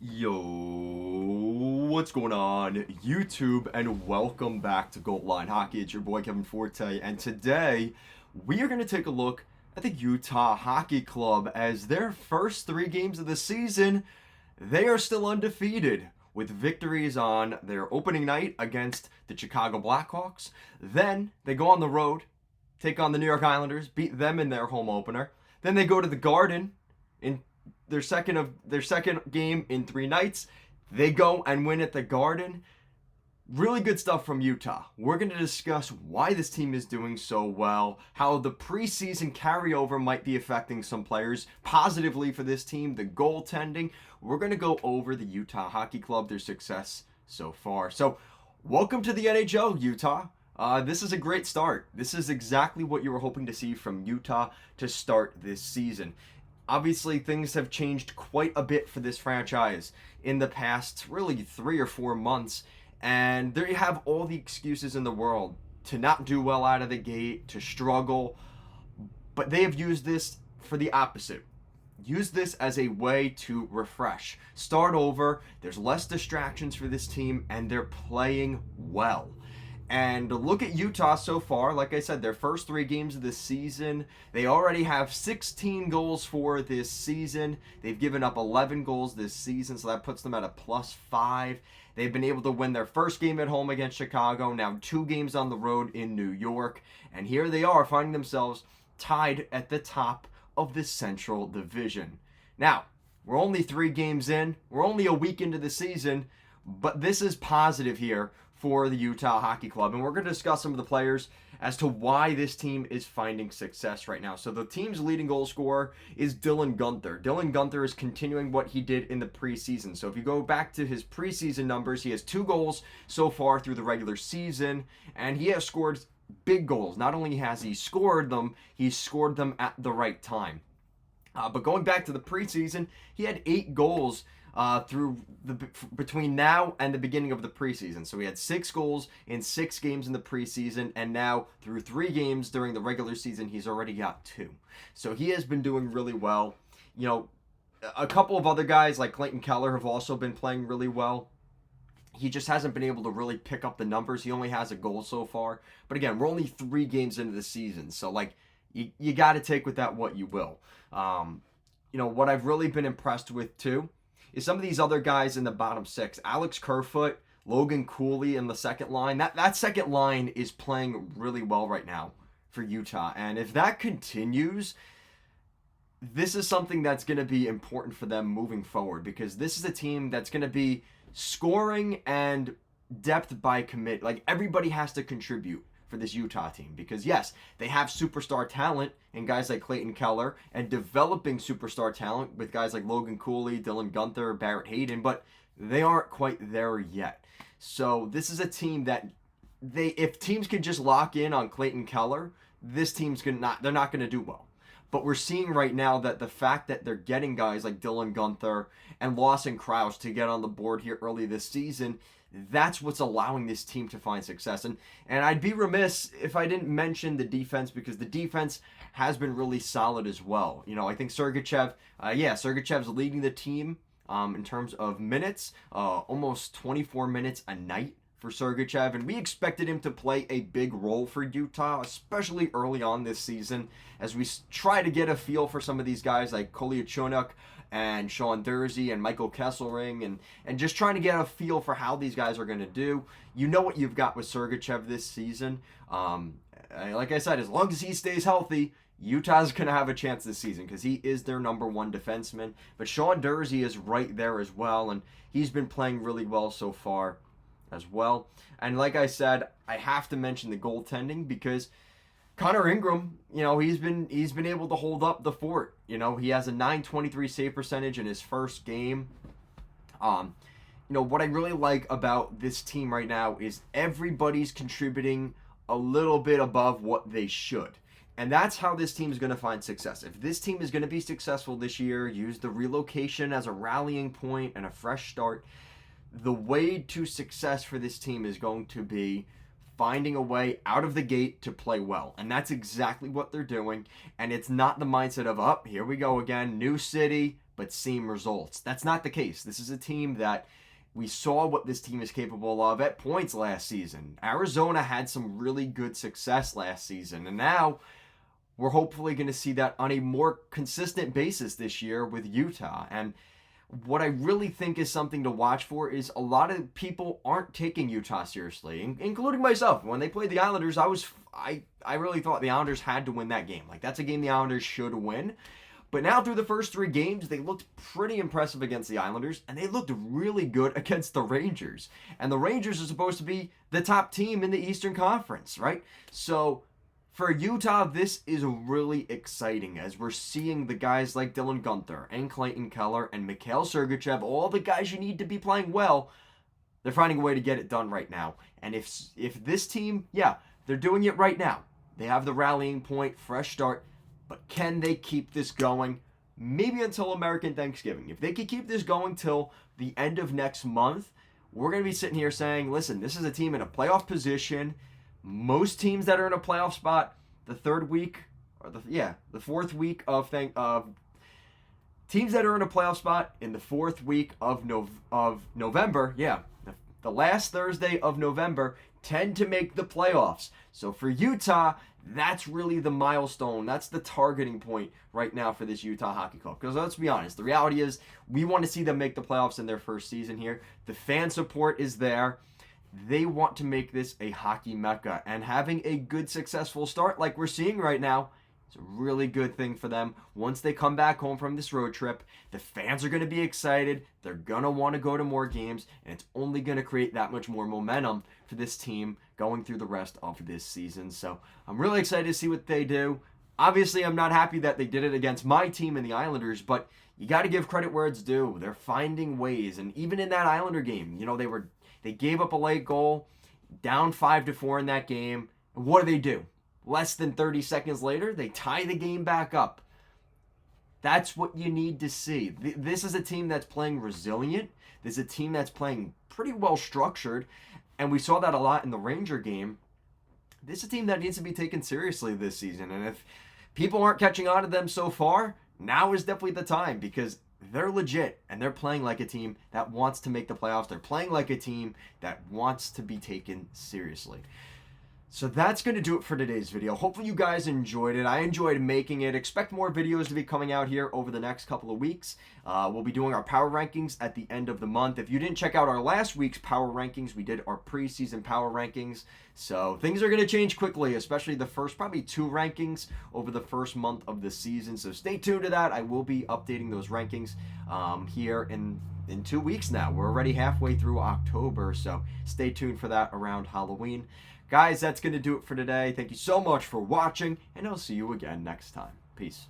Yo, what's going on, YouTube, and welcome back to Goal Line Hockey. It's your boy Kevin Forte, and today we are going to take a look at the Utah Hockey Club as their first three games of the season. They are still undefeated with victories on their opening night against the Chicago Blackhawks. Then they go on the road, take on the New York Islanders, beat them in their home opener. Then they go to the Garden in their second game in 3 nights. They go and win at the Garden. Really good stuff from Utah. We're going to discuss why this team is doing so well, how the preseason carryover might be affecting some players positively for this team, the goaltending. We're going to go over the Utah Hockey Club, their success so far. So, welcome to the NHL, Utah. This is a great start. This is exactly what you were hoping to see from Utah to start this season. Obviously, things have changed quite a bit for this franchise in the past, really 3 or 4 months. And there you have all the excuses in the world to not do well out of the gate, to struggle. But they have used this for the opposite. Use this as a way to refresh, start over. There's less distractions for this team, and they're playing well. And look at Utah so far. Like I said, their first 3 games of the season, they already have 16 goals for this season. They've given up 11 goals this season, so that puts them at a +5. They've been able to win their first game at home against Chicago, now 2 games on the road in New York. And here they are, finding themselves tied at the top of the Central Division. Now, we're only 3 games in. We're only a week into the season, but this is positive here for the Utah Hockey Club. And we're going to discuss some of the players as to why this team is finding success right now. So the team's leading goal scorer is Dylan Guenther. Dylan Guenther is continuing what he did in the preseason. So if you go back to his preseason numbers, he has 2 goals so far through the regular season, and he has scored big goals. Not only has he scored them, he's scored them at the right time. But going back to the preseason, he had 8 goals between now and the beginning of the preseason. So he had 6 goals in 6 games in the preseason, and now through 3 games during the regular season, he's already got 2. So he has been doing really well. You know, a couple of other guys like Clayton Keller have also been playing really well. He just hasn't been able to really pick up the numbers. He only has a goal so far. But again, we're only 3 games into the season, so like you got to take with that what you will. What I've really been impressed with too is some of these other guys in the bottom 6. Alex Kerfoot, Logan Cooley in the second line. That second line is playing really well right now for Utah. And if that continues, this is something that's going to be important for them moving forward, because this is a team that's going to be scoring and depth by commit. Like, everybody has to contribute for this Utah team, because yes, they have superstar talent in guys like Clayton Keller and developing superstar talent with guys like Logan Cooley, Dylan Guenther, Barrett Hayden, but they aren't quite there yet. So this is a team that if teams can just lock in on Clayton Keller, this team's they're not going to do well. But we're seeing right now that the fact that they're getting guys like Dylan Guenther and Lawson Crouse to get on the board here early this season, that's what's allowing this team to find success. And I'd be remiss if I didn't mention the defense, because the defense has been really solid as well. I think Sergachev's leading the team in terms of minutes, almost 24 minutes a night for Sergachev, and we expected him to play a big role for Utah, especially early on this season, as we try to get a feel for some of these guys like Kolyachonok and Sean Durzi and Michael Kesselring, and just trying to get a feel for how these guys are going to do. You know what you've got with Sergachev this season. Like I said, as long as he stays healthy, Utah's going to have a chance this season, because he is their number 1 defenseman. But Sean Durzi is right there as well, and he's been playing really well so far as well. And like I said, I have to mention the goaltending, because Connor Ingram, he's been able to hold up the fort. He has a .923 save percentage in his first game. What I really like about this team right now is everybody's contributing a little bit above what they should. And that's how this team is going to find success. If this team is going to be successful this year, use the relocation as a rallying point and a fresh start, the way to success for this team is going to be finding a way out of the gate to play well. And that's exactly what they're doing. And it's not the mindset of, here we go again, new city, but same results. That's not the case. This is a team that we saw what this team is capable of at points last season. Arizona had some really good success last season, and now we're hopefully going to see that on a more consistent basis this year with Utah. And what I really think is something to watch for is a lot of people aren't taking Utah seriously, including myself. When they played the Islanders, I really thought the Islanders had to win that game. Like, that's a game the Islanders should win. But now through the first 3 games, they looked pretty impressive against the Islanders, and they looked really good against the Rangers. And the Rangers are supposed to be the top team in the Eastern Conference, right? So for Utah, this is really exciting as we're seeing the guys like Dylan Guenther and Clayton Keller and Mikhail Sergachev, all the guys you need to be playing well, they're finding a way to get it done right now. And if this team, yeah, they're doing it right now. They have the rallying point, fresh start. But can they keep this going? Maybe until American Thanksgiving. If they can keep this going till the end of next month, we're going to be sitting here saying, listen, this is a team in a playoff position. Most teams that are in a playoff spot, the fourth week of teams that are in a playoff spot in the 4th week of November, the last Thursday of November, tend to make the playoffs. So for Utah, that's really the milestone. That's the targeting point right now for this Utah Hockey Club. Because let's be honest, the reality is we want to see them make the playoffs in their first season here. The fan support is there. They want to make this a hockey mecca. And having a good, successful start like we're seeing right now, it's a really good thing for them. Once they come back home from this road trip, the fans are going to be excited. They're going to want to go to more games, and it's only going to create that much more momentum for this team going through the rest of this season. So I'm really excited to see what they do. Obviously, I'm not happy that they did it against my team and the Islanders, but you got to give credit where it's due. They're finding ways, and even in that Islander game, they gave up a late goal, down 5-4 in that game. And what do? Less than 30 seconds later, they tie the game back up. That's what you need to see. This is a team that's playing resilient. This is a team that's playing pretty well structured. And we saw that a lot in the Ranger game. This is a team that needs to be taken seriously this season. And if people aren't catching on to them so far, now is definitely the time, because they're legit and they're playing like a team that wants to make the playoffs. They're playing like a team that wants to be taken seriously. So that's going to do it for today's video. Hopefully you guys enjoyed it. I enjoyed making it. Expect more videos to be coming out here over the next couple of weeks. We'll be doing our power rankings at the end of the month. If you didn't check out our last week's power rankings, we did our preseason power rankings. So things are going to change quickly, especially the first probably 2 rankings over the first month of the season. So stay tuned to that. I will be updating those rankings here in 2 weeks now. We're already halfway through October, so stay tuned for that around Halloween. Guys, that's going to do it for today. Thank you so much for watching, and I'll see you again next time. Peace.